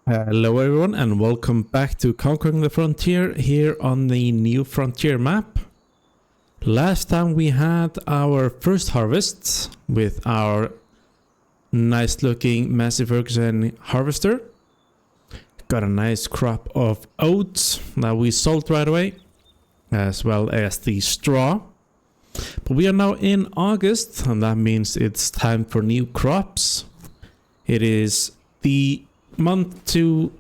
Hello everyone and welcome back to Conquering the Frontier here on the New Frontier map. Last time we had our first harvest with our nice looking Massey Ferguson harvester. Got a nice crop of oats that we sold right away, as well as the straw. But we are now in August and that means it's time for new crops. It is the month to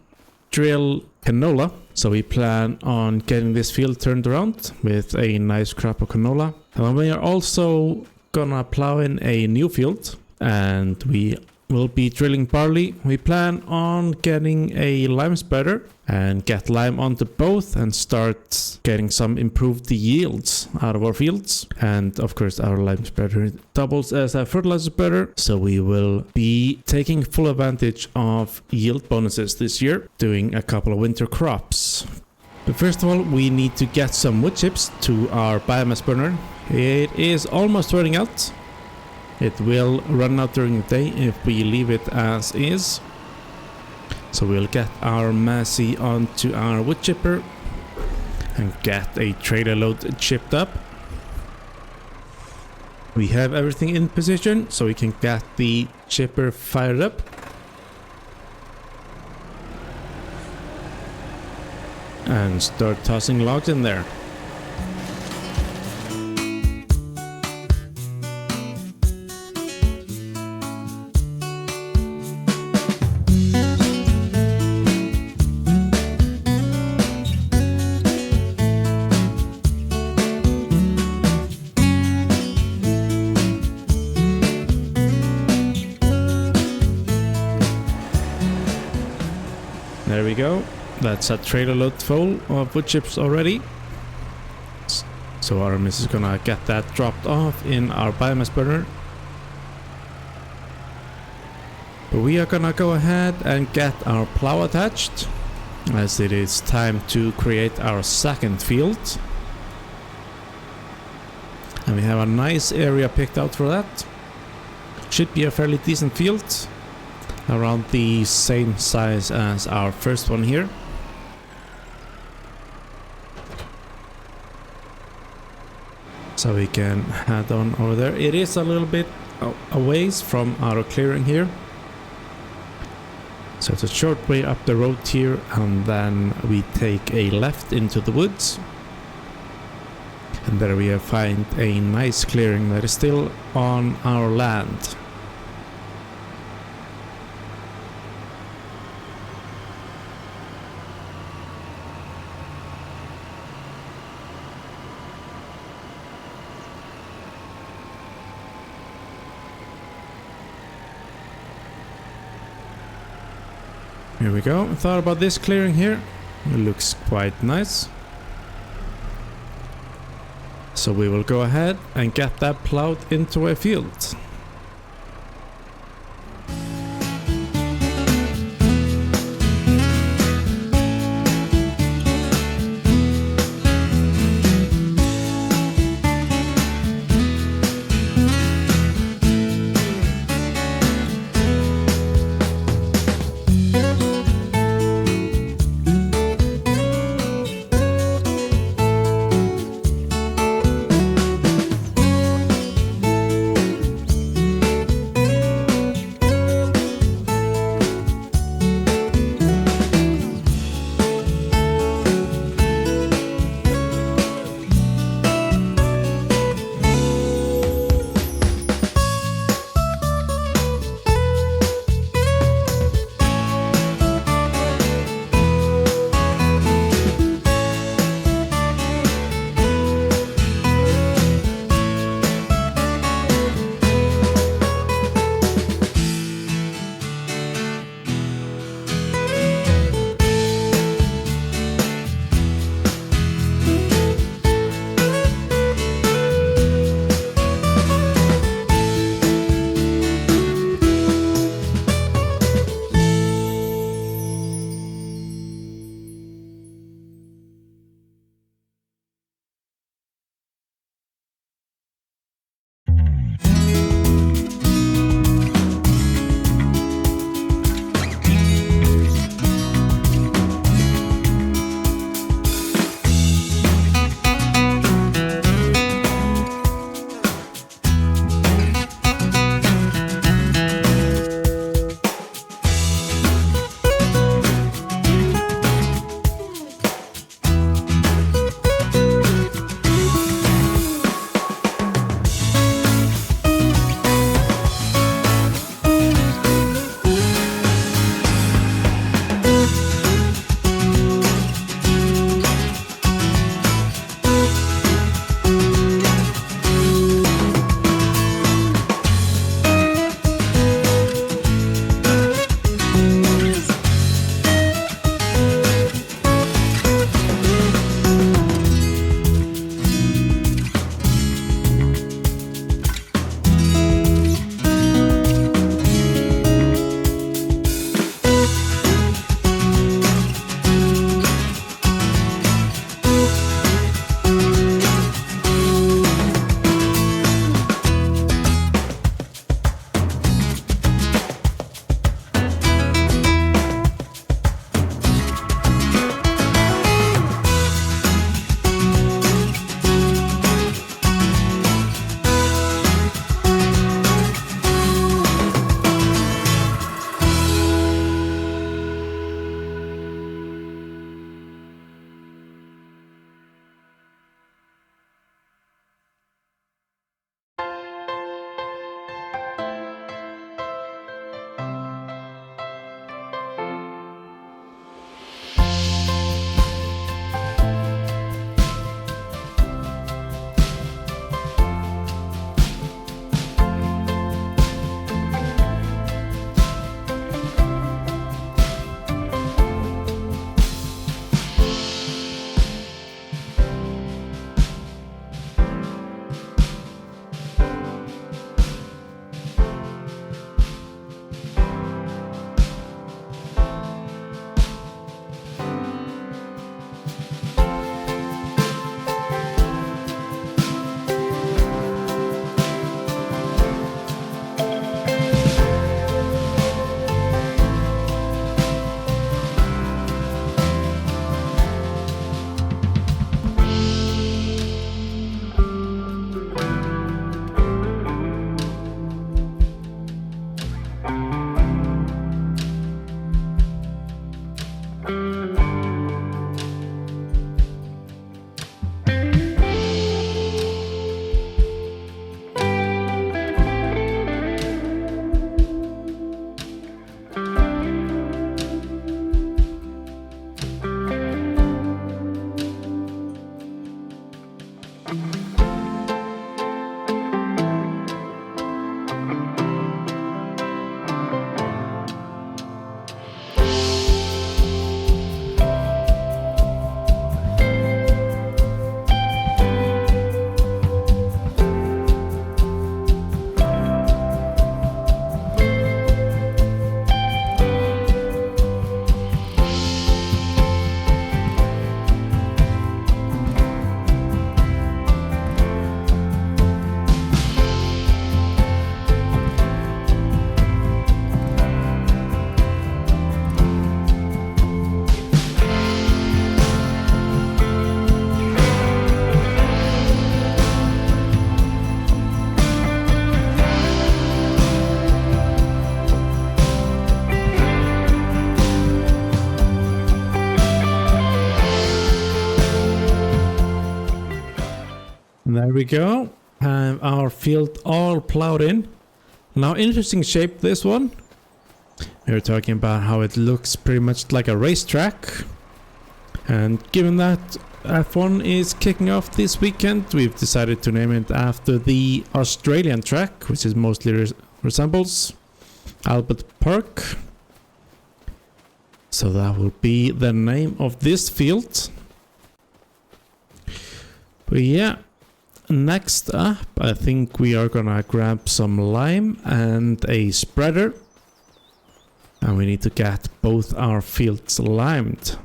drill canola, so we plan on getting this field turned around with a nice crop of canola. And we are also gonna plow in a new field and we will be drilling barley. We plan on getting a lime spreader and get lime onto both and start getting some improved yields out of our fields. And of course our lime spreader doubles as a fertilizer spreader, so we will be taking full advantage of yield bonuses this year, doing a couple of winter crops. But first of all we need to get some wood chips to our biomass burner. It is almost running out. It will run out during the day if we leave it as is. So we'll get our Massey onto our wood chipper and get a trailer load chipped up. We have everything in position so we can get the chipper fired up. And start tossing logs in there. There we go. That's a trailer load full of wood chips already. So Artemus is gonna get that dropped off in our biomass burner. But we are gonna go ahead and get our plow attached, as it is time to create our second field. And we have a nice area picked out for that. Should be a fairly decent field, around the same size as our first one here. So we can head on over there. It is a little bit a ways from our clearing here. So it's a short way up the road here and then we take a left into the woods. And there we find a nice clearing that is still on our land. Here we go. I thought about this clearing here. It looks quite nice. So we will go ahead and get that plowed into a field. there we go. Have our field all plowed in. Now, interesting shape, this one. We were talking about how it looks pretty much like a racetrack. And given that F1 is kicking off this weekend, we've decided to name it after the Australian track, which is mostly resembles Albert Park. So that will be the name of this field. But yeah, next up, I think we are gonna grab some lime and a spreader. And we need to get both our fields limed.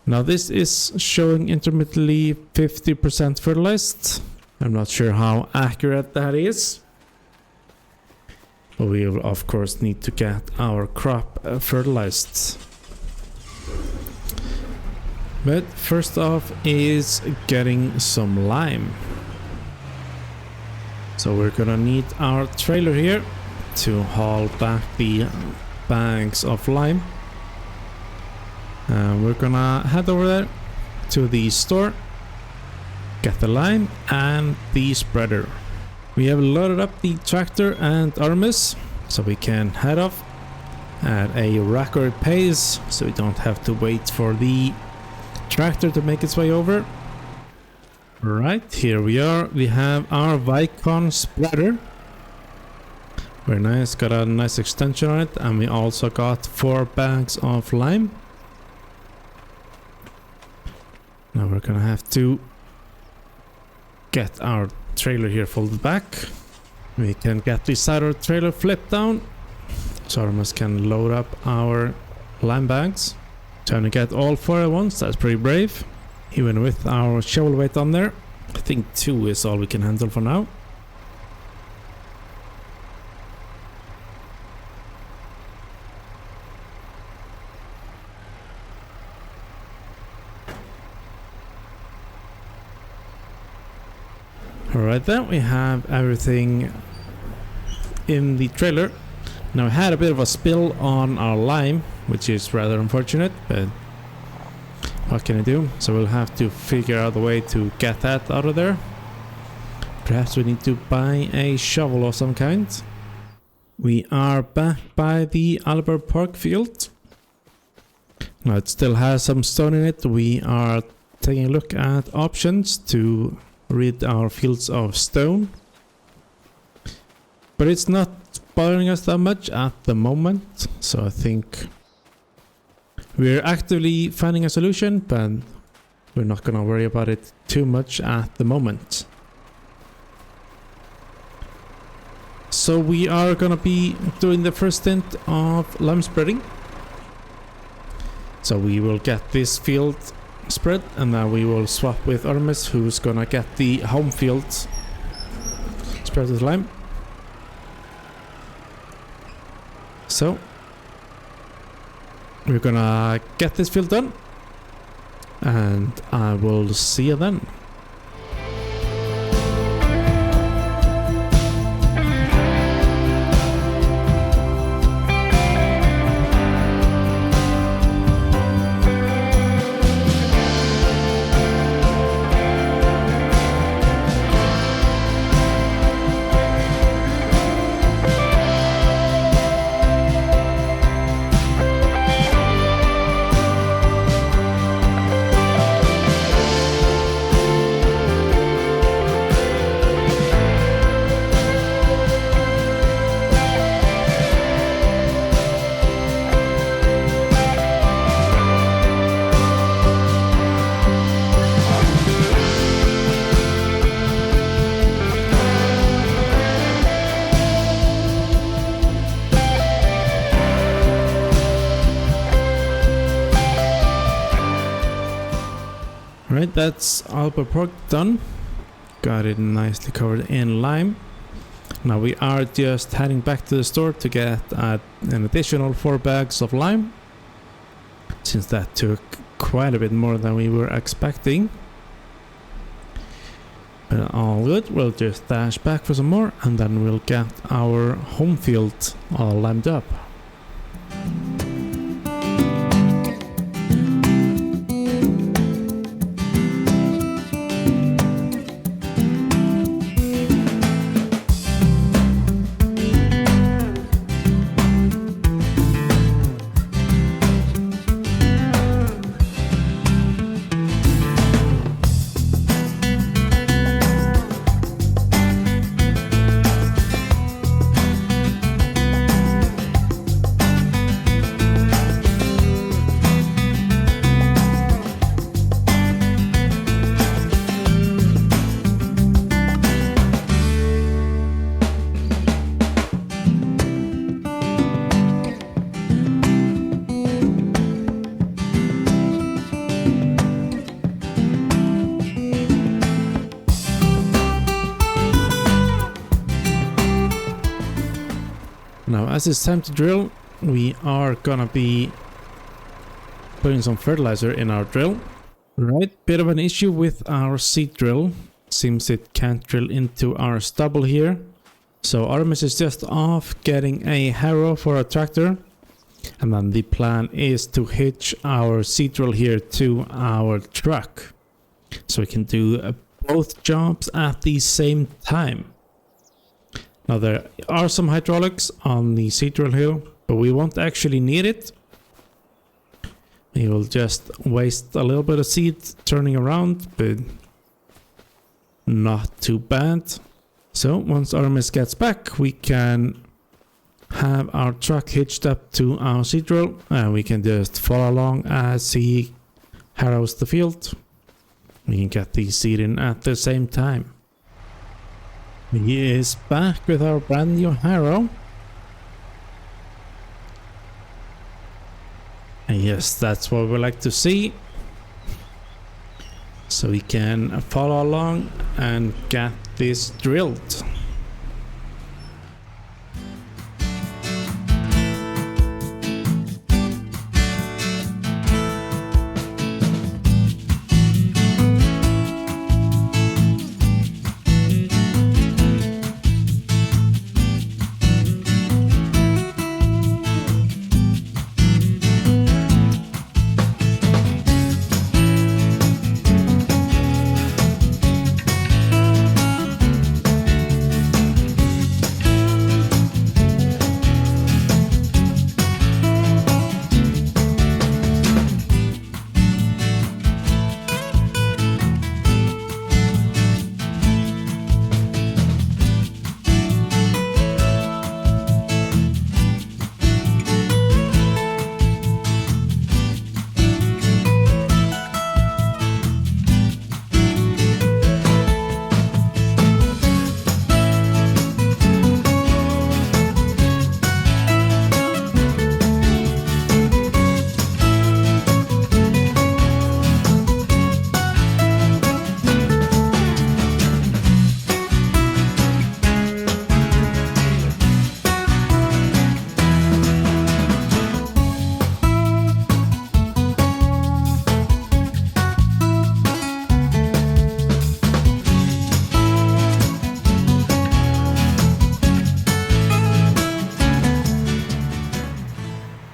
Now this is showing intermittently 50% fertilized. I'm not sure how accurate that is. But we will of course need to get our crop fertilized. But first off is getting some lime. So we're gonna need our trailer here to haul back the bags of lime. We're gonna head over there to the store, get the lime and the spreader. We have loaded up the tractor and Artemus, so we can head off at a record pace, so we don't have to wait for the tractor to make its way over. Right, here we are. We have our Vicon spreader. Very nice, got a nice extension on it, and we also got 4 bags of lime. Now we're gonna have to get our trailer here folded back. We can get the side of the trailer flipped down, so Artemus can load up our lime bags. Trying to get all 4 at once, that's pretty brave. Even with our shovel weight on there. I think 2 is all we can handle for now. Alright then, we have everything in the trailer. Now I had a bit of a spill on our lime, which is rather unfortunate, but what can I do? So we'll have to figure out a way to get that out of there. Perhaps we need to buy a shovel of some kind. We are back by the Albert Park field. Now it still has some stone in it. We are taking a look at options to rid our fields of stone, but it's not bothering us that much at the moment, so I think we're actively finding a solution, but we're not gonna worry about it too much at the moment. So we are gonna be doing the first stint of lime spreading. So we will get this field spread, and then we will swap with Artemus, who's gonna get the home field spread with lime. So we're gonna get this field done, and I will see you then. Right, that's Albert Park done. Got it nicely covered in lime. Now we are just heading back to the store to get an additional 4 bags of lime, since that took quite a bit more than we were expecting. But all good, we'll just dash back for some more, and then we'll get our home field all limed up. as it's time to drill, we are gonna be putting some fertilizer in our drill. Right, bit of an issue with our seed drill. Seems it can't drill into our stubble here. So Artemus is just off getting a harrow for a tractor. And then the plan is to hitch our seed drill here to our truck. So we can do both jobs at the same time. Now there are some hydraulics on the seed drill here, but we won't actually need it. We will just waste a little bit of seed turning around, but not too bad. So once Artemus gets back, we can have our truck hitched up to our seed drill and we can just follow along as he harrows the field. We can get the seed in at the same time. He is back with our brand new harrow. And yes, that's what we like to see. So we can follow along and get this drilled.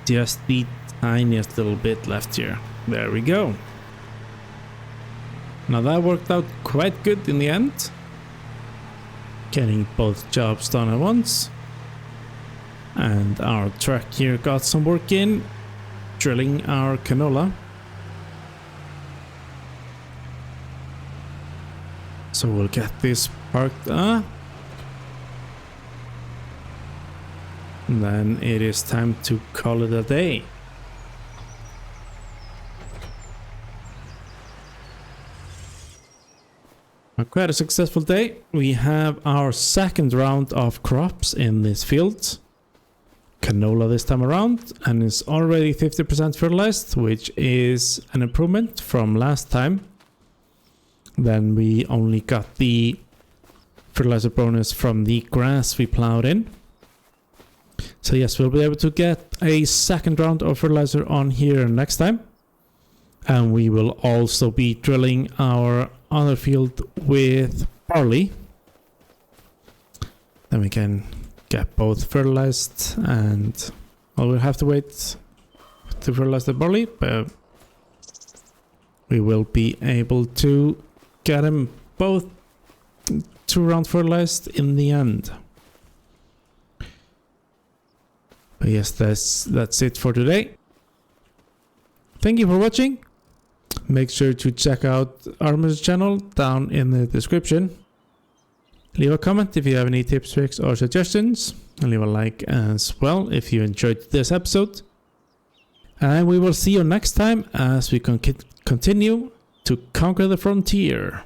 Just the tiniest little bit left here. There we go. Now that worked out quite good in the end. Getting both jobs done at once. And our truck here got some work in, drilling our canola. So we'll get this parked up. And then it is time to call it a day. Quite a successful day. We have our second round of crops in this field. Canola this time around, and it's already 50% fertilized, which is an improvement from last time. Then we only got the fertilizer bonus from the grass we plowed in. So yes, we'll be able to get a second round of fertilizer on here next time. And we will also be drilling our other field with barley. Then we can get both fertilized, and well, we'll have to wait to fertilize the barley, but we will be able to get them both 2 rounds fertilized in the end. But yes, that's it for today. Thank you for watching. Make sure to check out Artemus' channel down in the description. Leave a comment if you have any tips, tricks or suggestions, and leave a like as well if you enjoyed this episode. And we will see you next time as we continue to conquer the frontier.